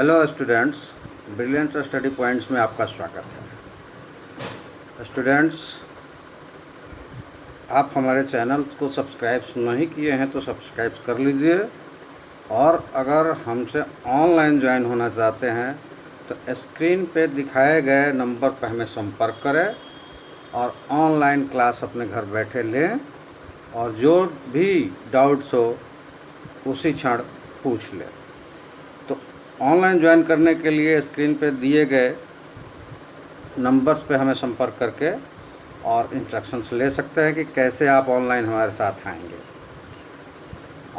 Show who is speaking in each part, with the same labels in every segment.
Speaker 1: Hello students, brilliant study points में आपका स्वागत है। स्टूडेंट्स, आप हमारे चैनल को सब्सक्राइब नहीं किए हैं तो सब्सक्राइब कर लीजिए, और अगर हमसे ऑनलाइन ज्वाइन होना चाहते हैं तो स्क्रीन पे दिखाए गए नंबर पर हमें संपर्क करें और ऑनलाइन क्लास अपने घर बैठे लें, और जो भी डाउट्स हो उसी क्षण पूछ लें। तो ऑनलाइन ज्वाइन करने के लिए स्क्रीन पे दिए गए नंबर्स पे हमें संपर्क करके और इंस्ट्रक्शंस ले सकते हैं कि कैसे आप ऑनलाइन हमारे साथ आएंगे।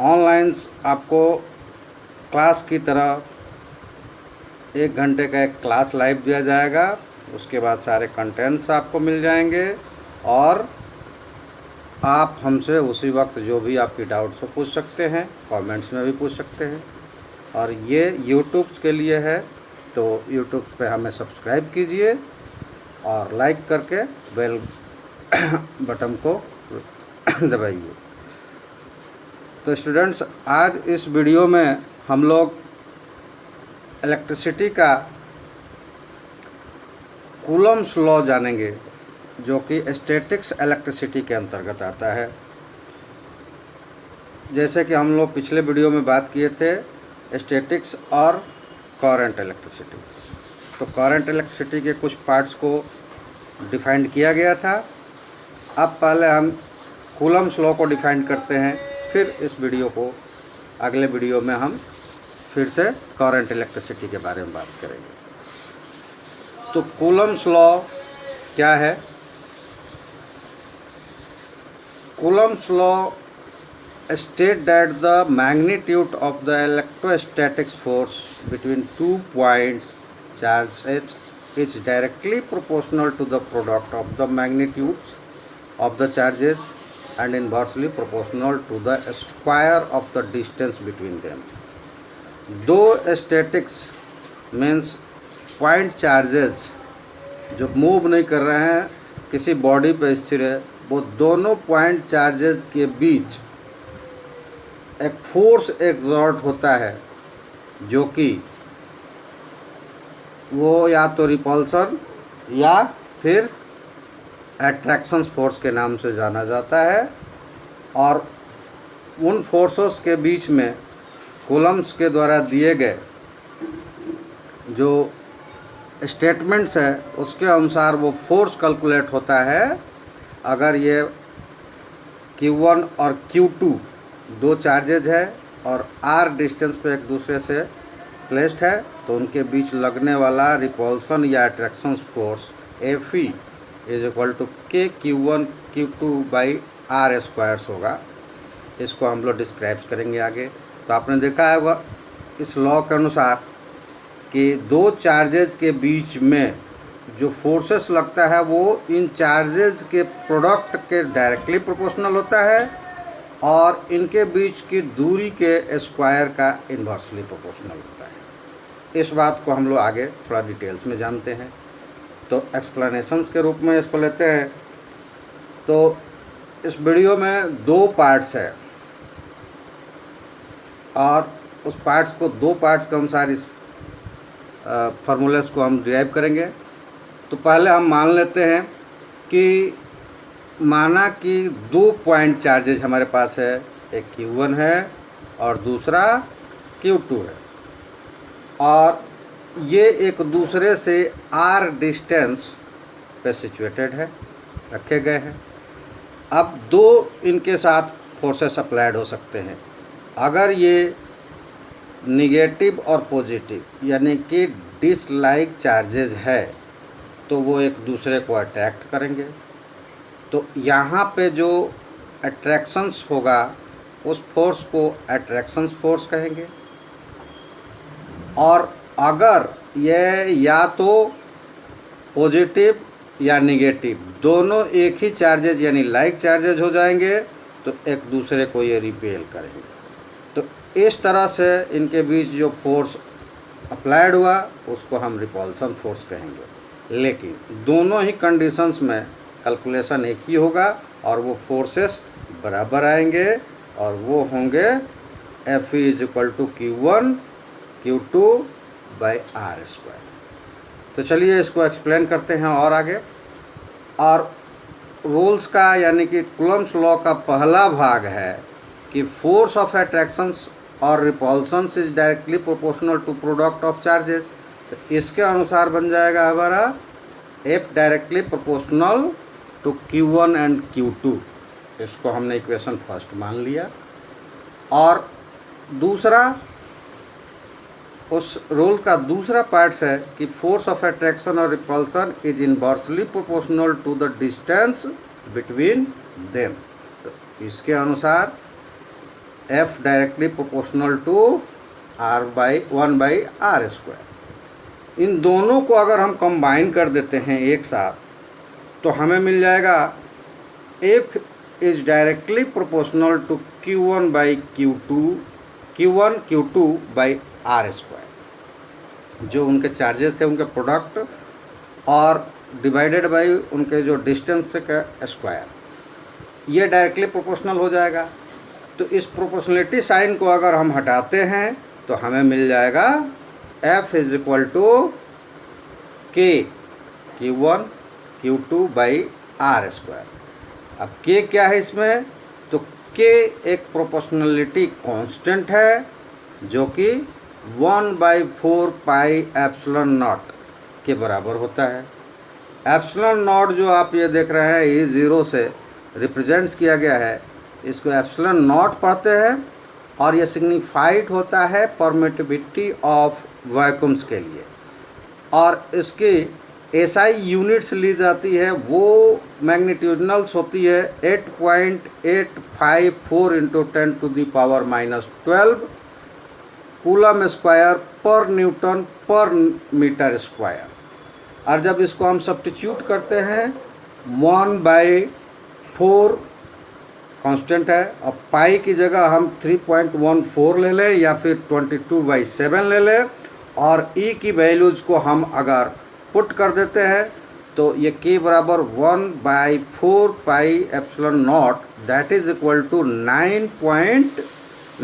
Speaker 1: ऑनलाइन आपको क्लास की तरह 1 घंटे का एक क्लास लाइव दिया जाएगा, उसके बाद सारे कंटेंट्स आपको मिल जाएंगे और आप हमसे उसी वक्त जो भी आपकी डाउट्स हो पूछ सकते हैं, कमेंट्स में भी पूछ सकते हैं। और ये यूट्यूब के लिए है, तो यूट्यूब पे हमें सब्सक्राइब कीजिए और लाइक करके बेल बटन को दबाइए। तो स्टूडेंट्स, आज इस वीडियो में हम लोग इलेक्ट्रिसिटी का कूलम्स लॉ जानेंगे, जो कि स्टैटिक्स इलेक्ट्रिसिटी के अंतर्गत आता है। जैसे कि हम लोग पिछले वीडियो में बात किए थे स्टैटिक्स और करंट इलेक्ट्रिसिटी, तो करंट इलेक्ट्रिसिटी के कुछ पार्ट्स को डिफाइन किया गया था। अब पहले हम कूलम्स लॉ को डिफाइन करते हैं, फिर इस वीडियो को अगले वीडियो में हम फिर से करंट इलेक्ट्रिसिटी के बारे में बात करेंगे। तो कूलम्स लॉ क्या है? Coulomb's law state that the magnitude of the electrostatics force between 2 points charges is directly proportional to the product of the magnitudes of the charges and inversely proportional to the square of the distance between them. Though statics means point charges जो move नहीं कर रहे हैं, किसी body पर स्थिर है, वो दोनों पॉइंट चार्जेस के बीच एक फोर्स एक्सर्ट होता है, जो कि वो या तो रिपल्सन या फिर अट्रैक्शन फोर्स के नाम से जाना जाता है। और उन फोर्सेस के बीच में कूलम्स के द्वारा दिए गए जो स्टेटमेंट्स है उसके अनुसार वो फोर्स कैलकुलेट होता है। अगर ये Q1 और Q2 दो चार्जेज है और r डिस्टेंस पे एक दूसरे से प्लेस्ड है, तो उनके बीच लगने वाला रिपल्सन या attraction force Fe is equal to K Q1 Q2 by R squares होगा। इसको हम लोग डिस्क्राइब करेंगे आगे। तो आपने देखा होगा इस लॉ के अनुसार कि दो चार्जेज के बीच में जो फोर्सेस लगता है वो इन चार्जेज के प्रोडक्ट के डायरेक्टली प्रोपोर्शनल होता है और इनके बीच की दूरी के स्क्वायर का इन्वर्सली प्रोपोर्शनल होता है। इस बात को हम लोग आगे थोड़ा डिटेल्स में जानते हैं। तो एक्सप्लेनेशंस के रूप में इसको लेते हैं। तो इस वीडियो में 2 पार्ट्स है और उस पार्ट्स को 2 पार्ट्स के अनुसार इस फार्मूलेस को हम डिराइव करेंगे। तो पहले हम मान लेते हैं कि माना कि 2 पॉइंट चार्जेज हमारे पास है, एक Q1 है और दूसरा Q2 है, और ये एक दूसरे से R डिस्टेंस पे सिचुएटेड है, रखे गए हैं। अब 2 इनके साथ फोर्सेस अप्लाइड हो सकते हैं। अगर ये निगेटिव और पॉजिटिव यानी कि डिसलाइक चार्जेज है तो वो एक दूसरे को अट्रैक्ट करेंगे। तो यहाँ पे जो अट्रैक्शंस होगा उस फोर्स को अट्रैक्शन फोर्स कहेंगे। और अगर ये या तो पॉजिटिव या निगेटिव दोनों एक ही चार्जेज यानी लाइक चार्जेज हो जाएंगे तो एक दूसरे को ये रिपेल करेंगे। तो इस तरह से इनके बीच जो फोर्स अप्लाइड हुआ उसको हम रिपल्सन फोर्स कहेंगे। लेकिन दोनों ही कंडीशंस में कैलकुलेशन एक ही होगा और वो फोर्सेस बराबर आएंगे और वो होंगे Fe is equal to Q1 Q2 by R square. तो चलिए इसको एक्सप्लेन करते हैं और आगे। और रूल्स का यानी कि कूलम्ब्स लॉ का पहला भाग है कि फोर्स ऑफ अट्रैक्शंस और repulsions is directly proportional to product of charges. तो इसके अनुसार बन जाएगा हमारा F directly proportional to Q1 and Q2। इसको हमने इक्वेशन फर्स्ट मान लिया। और दूसरा, उस रूल का दूसरा पार्ट्स है कि फोर्स ऑफ अट्रैक्शन और repulsion is inversely proportional to the distance between them. तो इसके अनुसार F directly proportional to R/1/R square. इन दोनों को अगर हम कंबाइन कर देते हैं एक साथ तो हमें मिल जाएगा F is directly proportional to Q1/Q2 Q1/Q2/R square. जो उनके चार्जेस थे उनके प्रोडक्ट और डिवाइडेड बाई उनके जो डिस्टेंस का स्क्वायर, ये डायरेक्टली प्रोपोर्शनल हो जाएगा। तो इस प्रोपोर्शनलिटी साइन को अगर हम हटाते हैं तो हमें मिल जाएगा F is equal to K Q1 Q2/R square. अब K क्या है इसमें, तो K एक प्रोपोर्शनलिटी कांस्टेंट है जो कि 1/4 पाई एप्सिलॉन नॉट के बराबर होता है। एप्सिलॉन नॉट जो आप ये देख रहे हैं ये ज़ीरो से रिप्रेजेंट्स किया गया है, इसको एप्सिलॉन नॉट पढ़ते हैं और ये सिग्निफाइड होता है परमिटिविटी ऑफ वैक्यूम्स के लिए। और इसकी SI यूनिट्स ली जाती है, वो मैग्नीट्यूडनल्स होती है 8.854 × 10⁻⁻12 कूलम स्क्वायर पर न्यूटन पर मीटर स्क्वायर। और जब इसको हम सब्स्टिट्यूट करते हैं 1/4 कांस्टेंट है और पाई की जगह हम 3.14 ले लें या फिर 22/7 ले लें और E की वैल्यूज़ को हम अगर पुट कर देते हैं तो ये K बराबर 1/4 pi epsilon naught that is equal to 9.9 ×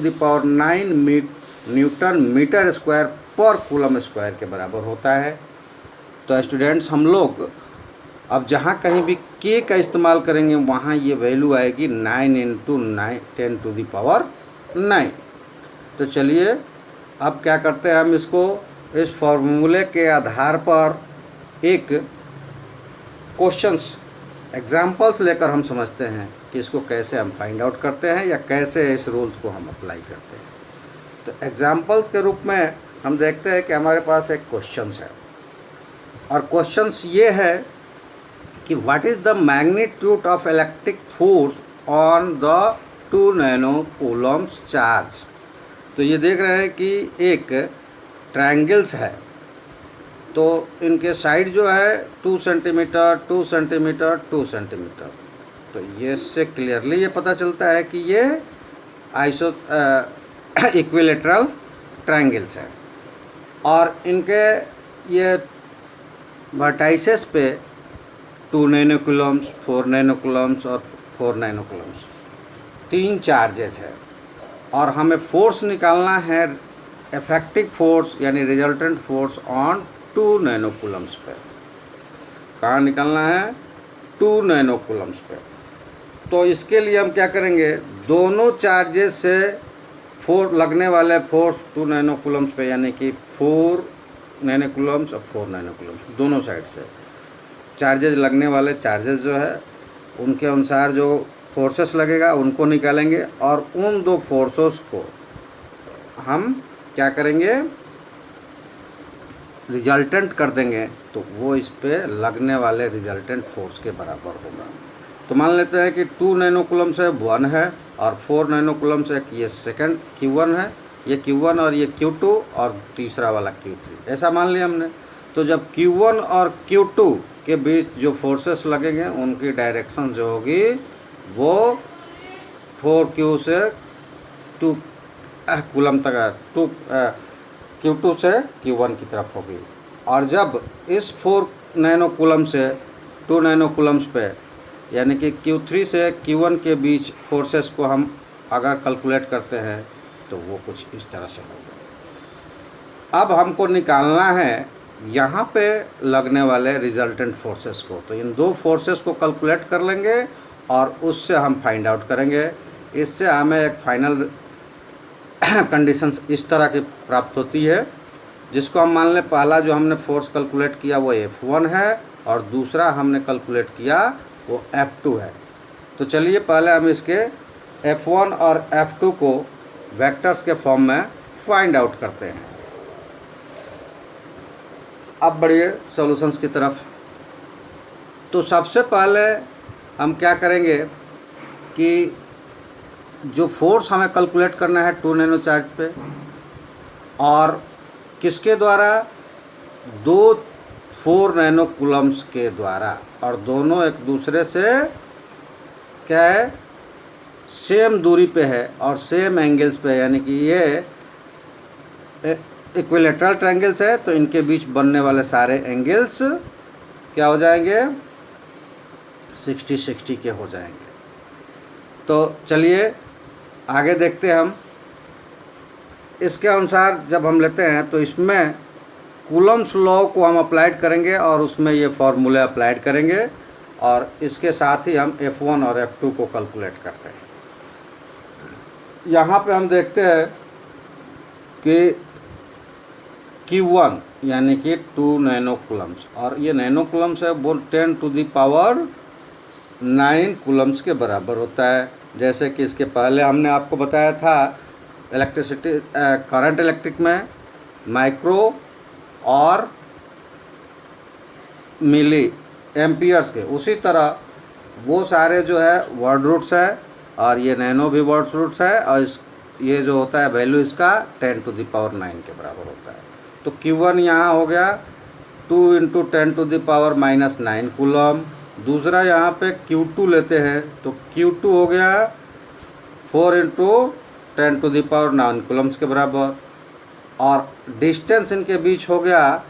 Speaker 1: 10⁻⁹ newton metre square पर कूलम स्क्वायर के बराबर होता है। तो स्टूडेंट्स, हम लोग अब जहाँ कहीं भी K का इस्तेमाल करेंगे वहाँ ये वैल्यू आएगी 9 × 10⁻⁹। तो चलिए अब क्या करते हैं, हम इसको इस फॉर्मूले के आधार पर एक क्वेश्चंस एग्जांपल्स लेकर हम समझते हैं कि इसको कैसे हम फाइंड आउट करते हैं या कैसे इस रूल्स को हम अप्लाई करते हैं। तो एग्जांपल्स के रूप में हम देखते हैं कि हमारे पास एक क्वेश्चंस है और क्वेश्चंस ये है कि what is the magnitude of electric force on the 2 nano Coulomb's charge. तो ये देख रहे हैं कि एक ट्रायंगल्स है, तो इनके साइड जो है 2 सेंटीमीटर 2 सेंटीमीटर 2 सेंटीमीटर। तो ये इससे क्लियरली ये पता चलता है कि ये इक्विलेटरल ट्रायंगल्स हैं और इनके ये वर्टाइसेस पे 2 नैनो कूलम्स 4 नैनो कूलम्स और 4 नैनो कूलम्स 3 चार्जेस है और हमें फोर्स निकालना है, इफेक्टिव फोर्स यानी resultant force on 2 nano Coulomb's पे। कहाँ निकालना है, 2 नैनो कूलम्स पे। तो इसके लिए हम क्या करेंगे, दोनों चार्जेस से लगने वाले फोर्स 2 नैनो कूलम्स पे यानी कि 4 नैनो कूलम्स और 4 नैनो कूलम्स दोनों साइड से चार्जेस लगने वाले चार्जेस जो है उनके अनुसार जो फोर्सेस लगेगा उनको निकालेंगे और उन दो फोर्सेस को हम क्या करेंगे, रिजल्टेंट कर देंगे, तो वो इस पे लगने वाले रिजल्टेंट फोर्स के बराबर होगा। तो मान लेते हैं कि 2 नैनो कूलम से 1 है और 4 नैनो कूलम से ये सेकंड Q1 है, ये Q1 और ये Q2 और तीसरा वाला Q3, ऐसा मान लिया हमने। तो जब Q1 और Q2 के बीच जो फोर्सेस लगेंगे उनकी डायरेक्शन जो होगी वो 4Q से 2 कूलम तक 2 Q2 से Q1 की तरफ होगी। और जब इस 4 नैनो कूलम से 2 नैनो कूलम्स पे यानी कि Q3 से Q1 के बीच फोर्सेस को हम अगर कैलकुलेट करते हैं तो वो कुछ इस तरह से होगा। अब हमको निकालना है यहाँ पे लगने वाले रिजल्टेंट फोर्सेस को। तो इन दो फोर्सेस को कैलकुलेट कर लेंगे और उससे हम फाइंड आउट करेंगे। इससे हमें एक फाइनल कंडीशंस इस तरह की प्राप्त होती है, जिसको हम मान लें पहला जो हमने फोर्स कैलकुलेट किया वो F1 है और दूसरा हमने कैलकुलेट किया वो F2 है। तो चलिए पहले हम इसके F1 और F2 को वेक्टर्स के फॉर्म में फाइंड आउट करते हैं। अब बढ़िए सॉल्यूशंस की तरफ। तो सबसे पहले हम क्या करेंगे कि जो फोर्स हमें कैलकुलेट करना है 2 नैनो चार्ज पे, और किसके द्वारा, 4 नैनो कूलम्स के द्वारा, और दोनों एक दूसरे से क्या है, सेम दूरी पे है और सेम एंगल्स पे है, यानी कि ये इक्विलेटरल ट्रायंगल्स है, तो इनके बीच बनने वाले सारे एंगल्स क्या हो जाएंगे, 60-60 के हो जाएंगे। तो चलिए आगे देखते हैं हम। इसके अनुसार जब हम लेते हैं तो इसमें कूलम्स लॉ को हम अप्लाइड करेंगे और उसमें ये फॉर्मूले अप्लाइड करेंगे, और इसके साथ ही हम F1 और F2 को कैलकुलेट करते हैं। यहाँ पे हम देखते हैं कि Q1 यानी कि 2 नैनो कूलम्स, और ये नैनो कूलम्स है वो 10⁹ कूलम्स के बराबर होता है। जैसे कि इसके पहले हमने आपको बताया था इलेक्ट्रिसिटी करंट इलेक्ट्रिक में माइक्रो और मिली एम्पियर्स के, उसी तरह वो सारे जो है वर्ड रूट्स है, और ये नैनो भी वर्ड रूट्स है, और ये जो होता है वैल्यू इसका 10⁹ के बराबर होता है। तो Q1 यहाँ हो गया 2 × 10⁻⁹ कूलम। दूसरा यहाँ पे Q2 लेते हैं तो Q2 हो गया 4 × 10⁹ कूलम्स के बराबर, और डिस्टेंस इनके बीच हो गया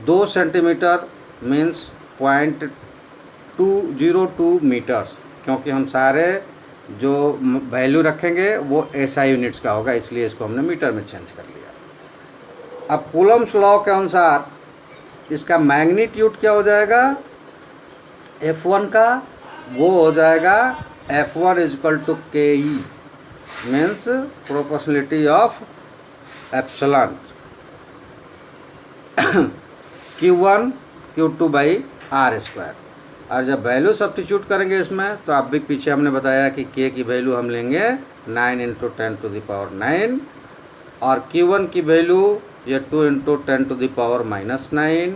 Speaker 1: 2 सेंटीमीटर मीन्स 0.202 मीटर्स, क्योंकि हम सारे जो वैल्यू रखेंगे वो SI यूनिट्स का होगा, इसलिए इसको हमने मीटर में चेंज कर लिया। अब कूलम्स लॉ के अनुसार इसका मैग्नीट्यूड क्या हो जाएगा F1 का, वो हो जाएगा F1 = KE means proportionality of epsilon Q1 Q2/R²। और जब वैल्यू सब्स्टिट्यूट करेंगे इसमें, तो आप भी पीछे हमने बताया कि K की वैल्यू हम लेंगे 9 × 10⁹, और Q1 की वैल्यू ये 2 × 10⁻⁹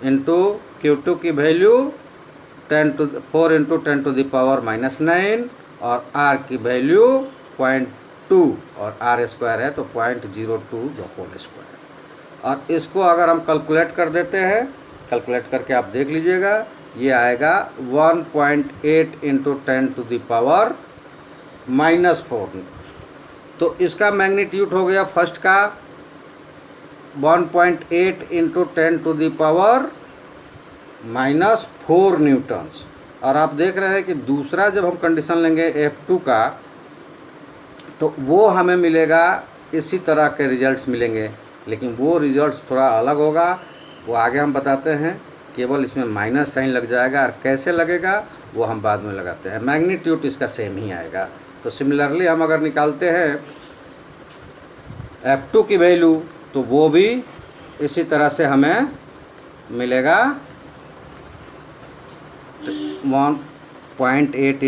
Speaker 1: इंटू Q2 की वैल्यू 4 × 10⁻⁹, और R की वैल्यू 0.2 और R² है तो 0.02²। और इसको अगर हम कैलकुलेट कर देते हैं, कैलकुलेट करके आप देख लीजिएगा, ये आएगा 1.8 × 10⁻⁻⁴। तो इसका मैग्नीट्यूड हो गया फर्स्ट का 1.8 × 10⁻⁻⁴ न्यूटन्स। और आप देख रहे हैं कि दूसरा जब हम कंडीशन लेंगे F2 का, तो वो हमें मिलेगा, इसी तरह के रिजल्ट्स मिलेंगे, लेकिन वो रिजल्ट्स थोड़ा अलग होगा, वो आगे हम बताते हैं। केवल इसमें माइनस साइन लग जाएगा, और कैसे लगेगा वो हम बाद में लगाते हैं। मैग्नीट्यूड इसका सेम ही आएगा। तो सिमिलरली हम अगर निकालते हैं F2 की वैल्यू, तो वो भी इसी तरह से हमें मिलेगा 1.8 ×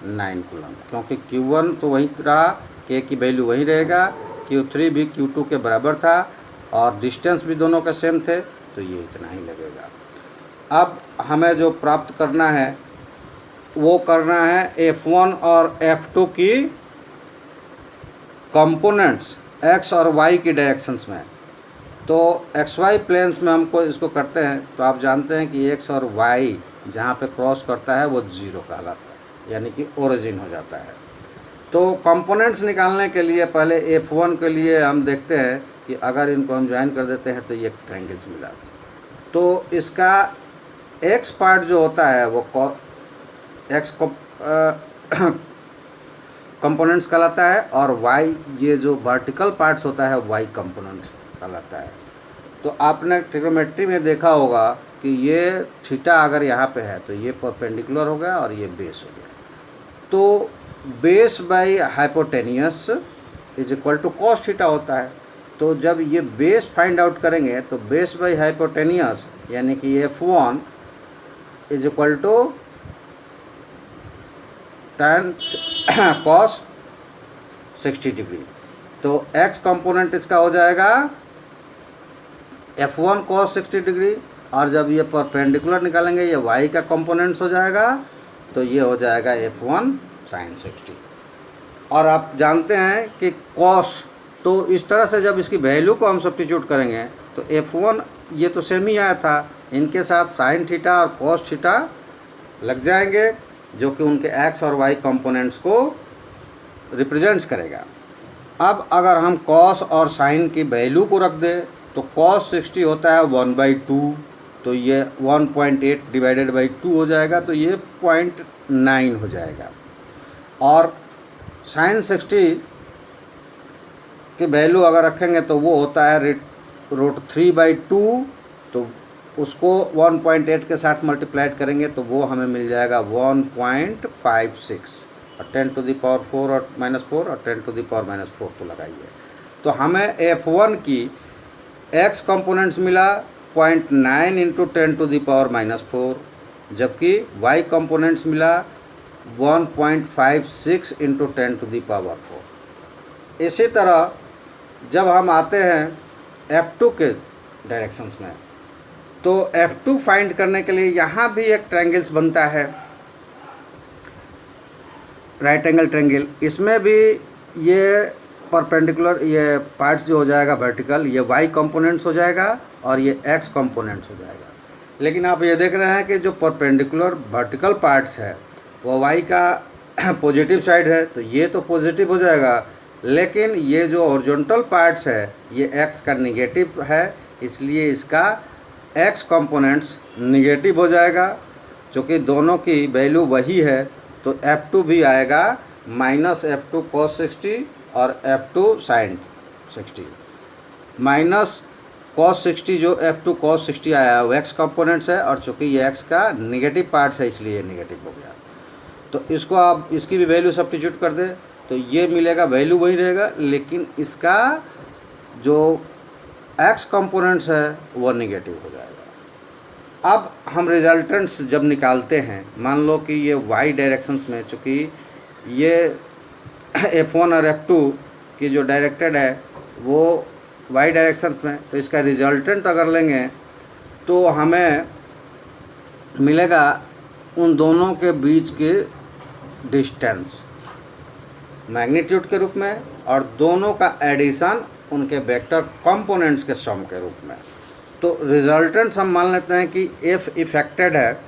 Speaker 1: 10⁻⁹ कूलम, क्योंकि Q1 तो वहीं रहा, K की वैल्यू वहीं रहेगा, Q3 भी Q2 के बराबर था, और डिस्टेंस भी दोनों का सेम थे, तो ये इतना ही लगेगा। अब हमें जो प्राप्त करना है वो करना है F1 और F2 की कंपोनेंट्स X और Y की डायरेक्शंस में। तो XY प्लेन्स में हमको इसको करते हैं, तो आप जानते हैं कि X और Y जहाँ पे क्रॉस करता है वो 0 कहलाता है, यानी कि ओरिजिन हो जाता है। तो कंपोनेंट्स निकालने के लिए पहले F1 के लिए हम देखते हैं कि अगर इनको हम ज्वाइन कर देते हैं तो ये ट्रायंगल्स मिला। तो इसका X पार्ट जो होता है वो X को कंपोनेंट्स कहलाता है, और वाई ये जो वर्टिकल पार्ट्स होता है वाई कंपोनेंट्स कहलाता है। तो आपने ट्रिग्नोमेट्री में देखा होगा कि ये थीटा अगर यहाँ पे है तो ये परपेंडिकुलर हो गया और ये बेस हो गया। तो base by hypotenuse is equal to cos theta होता है। तो जब ये बेस फाइंड आउट करेंगे तो बेस बाई हाइपोटेनियस यानी कि F1 is equal to tan cos 60 degree. तो x कंपोनेंट इसका हो जाएगा F1 cos 60 डिग्री, और जब ये परपेंडिकुलर निकालेंगे ये y का कंपोनेंट्स हो जाएगा, तो ये हो जाएगा F1 sin 60। और आप जानते हैं कि cos, तो इस तरह से जब इसकी वैल्यू को हम सब्स्टिट्यूट करेंगे तो F1 ये तो सेम ही आया था, इनके साथ साइन थीटा और cos थीटा लग जाएंगे जो कि उनके x और y कंपोनेंट्स को रिप्रेजेंट्स करेगा। अब अगर हम cos और sin की वैल्यू को रख दें तो cos 60 होता है 1/2, तो ये 1.8 डिवाइडेड बाई 2 हो जाएगा, तो ये 0.9 हो जाएगा। और sin 60 की वैल्यू अगर रखेंगे तो वो होता है √3/2, तो उसको 1.8 के साथ मल्टीप्लाइड करेंगे तो वो हमें मिल जाएगा 1.56, और 10⁻⁴ और -4 और 10⁻⁻4 तो लगाइए। तो हमें F1 की x कंपोनेंट्स मिला 0.9 × 10⁻⁻4, जबकि y कंपोनेंट्स मिला 1.56 × 10⁻⁴। इसी तरह जब हम आते हैं F2 के डायरेक्शंस में, तो F2 फाइंड करने के लिए यहाँ भी एक ट्रायंगल्स बनता है, राइट एंगल ट्रायंगल। इसमें भी ये परपेंडिकुलर ये पार्ट्स जो हो जाएगा वर्टिकल, ये y कंपोनेंट्स हो जाएगा और ये x कंपोनेंट्स हो जाएगा। लेकिन आप ये देख रहे हैं कि जो परपेंडिकुलर वर्टिकल पार्ट्स है वो y का पॉजिटिव साइड है, तो ये तो पॉजिटिव हो जाएगा, लेकिन ये जो हॉरिजॉन्टल पार्ट्स है ये x का निगेटिव है, इसलिए इसका x कंपोनेंट्स निगेटिव हो जाएगा। चूँकि दोनों की वैल्यू वही है तो F2 भी आएगा -F2 cos 60 और F2 sin 60। माइनस cos 60 जो F2 cos 60 आया है वो x कंपोनेंट्स है, और चूँकि ये x का निगेटिव पार्ट्स है इसलिए निगेटिव हो गया। तो इसको आप इसकी भी वैल्यू सब्स्टिट्यूट कर दें तो ये मिलेगा, वैल्यू वही रहेगा, लेकिन इसका जो x कंपोनेंट्स है वो निगेटिव हो जाएगा। अब हम रिजल्टेंट्स जब निकालते हैं, मान लो कि ये y डायरेक्शंस में, चूँकि ये F1 और F2 की जो डायरेक्टेड है वो y डायरेक्शंस में, तो इसका रिजल्टेंट अगर लेंगे तो हमें मिलेगा उन दोनों के बीच के डिस्टेंस मैग्नीट्यूड के रूप में, और दोनों का एडिशन उनके वेक्टर कंपोनेंट्स के सम के रूप में। तो रिजल्टेंट्स हम मान लेते हैं कि F इफेक्टेड है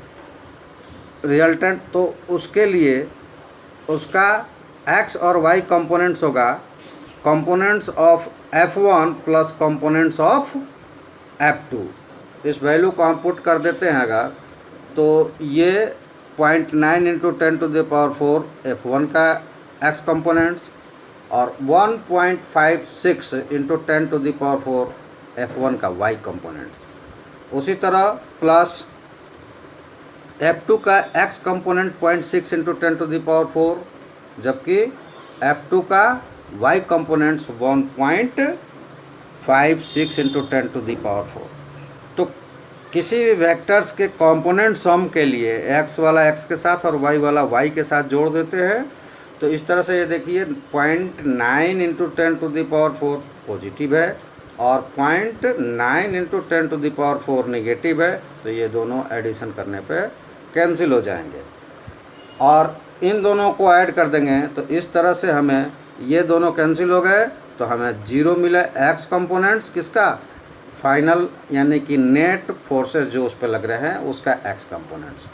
Speaker 1: रिजल्टेंट, तो उसके लिए उसका x और y कंपोनेंट्स होगा components of F1 plus components of F2। इस वैल्यू को हम पुट कर देते हैं अगर, तो ये 0.9 × 10⁻⁴ F1 का x कंपोनेंट्स और 1.56 × 10⁻⁴ F1 का y कंपोनेंट्स, उसी तरह प्लस F2 का x कंपोनेंट 0.6 × 10⁻⁴, जबकि F2 का y कंपोनेंट्स 1.56 × 10⁻⁴। तो किसी भी वेक्टर्स के कंपोनेंट सम के लिए x वाला x के साथ और y वाला y के साथ जोड़ देते हैं, तो इस तरह से ये देखिए 0.9 × 10⁻⁴ पॉजिटिव है और 0.9 × 10⁻⁴ नेगेटिव है, तो ये दोनों एडिशन करने पे कैंसिल हो जाएंगे और इन दोनों को ऐड कर देंगे, तो इस तरह से हमें ये दोनों कैंसिल हो गए, तो हमें 0 मिला x कंपोनेंट्स किसका, फाइनल यानी कि नेट फोर्सेस जो उस पर लग रहे हैं उसका x कंपोनेंट्स,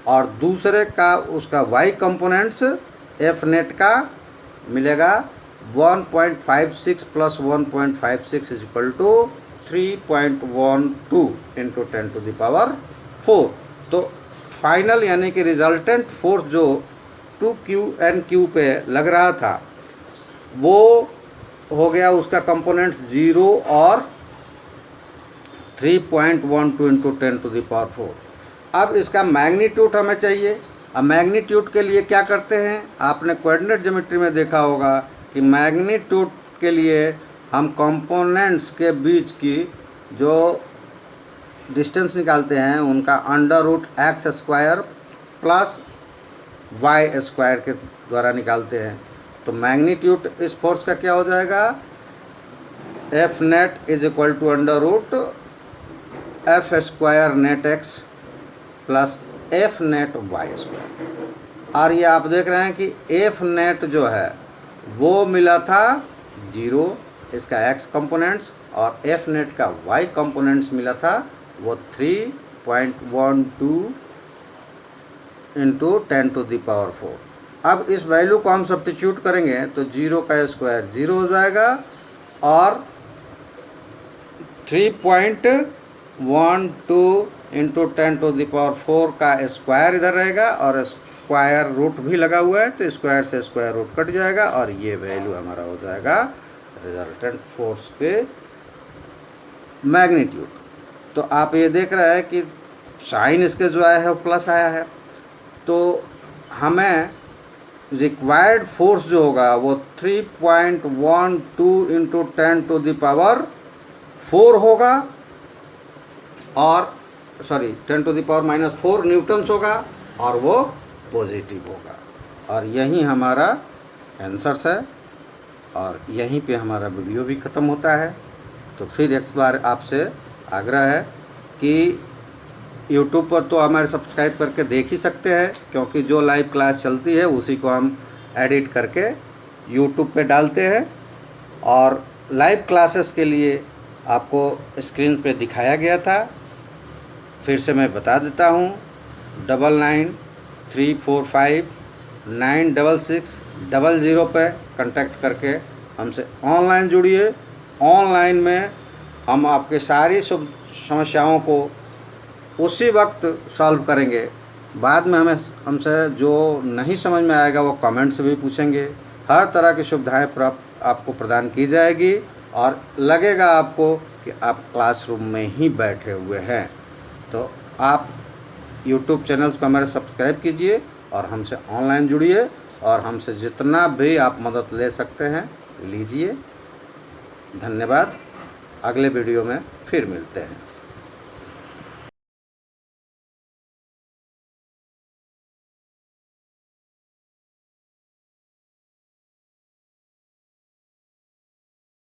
Speaker 1: और दूसरे का उसका y कंपोनेंट्स F नेट का मिलेगा 1.56 प्लस 1.56 इज इक्वल टू 3.12 × 10⁻⁴। तो फाइनल यानी कि रिजल्टेंट फोर्स जो F2QNQ पे लग रहा था वो हो गया उसका कंपोनेंट्स 0 और 3.12 इंटू 10⁴। अब इसका मैग्नीट्यूड हमें चाहिए। अब मैग्नीट्यूड के लिए क्या करते हैं, आपने कोऑर्डिनेट ज्योमेट्री में देखा होगा कि मैग्नीट्यूड के लिए हम कंपोनेंट्स के बीच की जो डिस्टेंस निकालते हैं उनका √x² प्लस y² के द्वारा निकालते हैं। तो मैग्नीट्यूड इस फोर्स का क्या हो जाएगा, F net = √F² net x plus F net y²। और ये आप देख रहे हैं कि F net जो है वो मिला था 0 इसका x कंपोनेंट्स, और F net का y कंपोनेंट्स मिला था वो 3.12 इंटू 10⁴। अब इस वैल्यू को हम सब्स्टिट्यूट करेंगे तो 0 का स्क्वायर 0 हो जाएगा और 3.12 इंटू 10⁴ का स्क्वायर इधर रहेगा और स्क्वायर रूट भी लगा हुआ है तो स्क्वायर से स्क्वायर रूट कट जाएगा और ये वैल्यू हमारा हो जाएगा रिजल्टेंट फोर्स के मैग्नीट्यूड। तो आप ये देख रहे हैं कि साइन इसके जो आया है वो प्लस आया है, तो हमें रिक्वायर्ड फोर्स जो होगा वो 3.12 इंटू 10⁴ होगा और 10⁻⁴ न्यूटन्स होगा और वो पॉजिटिव होगा। और यही हमारा आंसर्स है और यहीं पे हमारा वीडियो भी ख़त्म होता है। तो फिर एक बार आपसे आग्रह है कि यूट्यूब पर तो हमारे सब्सक्राइब करके देख ही सकते हैं, क्योंकि जो लाइव क्लास चलती है उसी को हम एडिट करके यूट्यूब पे डालते हैं। और लाइव क्लासेस के लिए आपको स्क्रीन पे दिखाया गया था, फिर से मैं बता देता हूँ 9934596600 पे कांटेक्ट करके हमसे ऑनलाइन जुड़िए। ऑनलाइन में हम आपके सारी समस्याओं को उसी वक्त सॉल्व करेंगे। बाद में हमसे जो नहीं समझ में आएगा वो कमेंट से भी पूछेंगे। हर तरह की सुविधाएं प्राप्त आपको प्रदान की जाएगी और लगेगा आपको कि आप क्लासरूम में ही बैठे हुए हैं। तो आप यूट्यूब चैनल्स को हमारे सब्सक्राइब कीजिए और हमसे ऑनलाइन जुड़िए और हमसे जितना भी आप मदद ले सकते हैं लीजिए। धन्यवाद। अगले वीडियो में फिर मिलते हैं।